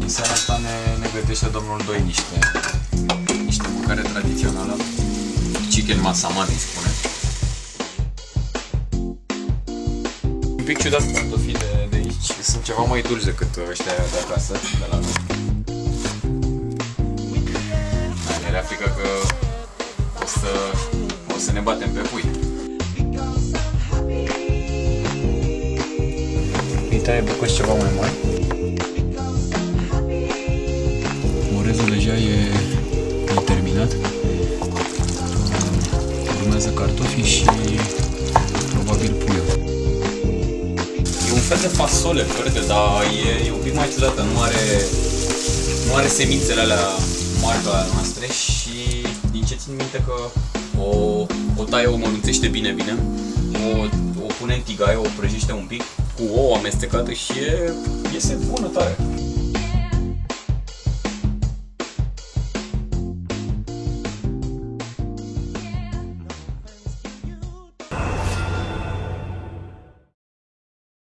În seara asta ne gătește domnul Doi niște mâncare tradițională. Chicken massaman îi spune. Un pic ciudat cartofii de aici, sunt ceva mai dulci decât ăștia de acasă, de la noi. Mi-era frică că o să ne batem pe pui. Îi taie bucăți ceva mai mari. Orezul deja e terminat. Urmează cartofii și probabil puiul. E un fel de fasole verde, dar e un pic mai ciudată, nu are semințele alea mari pe ale noastre și din ce țin minte că o taie, o mănânțește bine, o pune în tigaie, o prăjește un pic cu ouă amestecată și iese bună tare.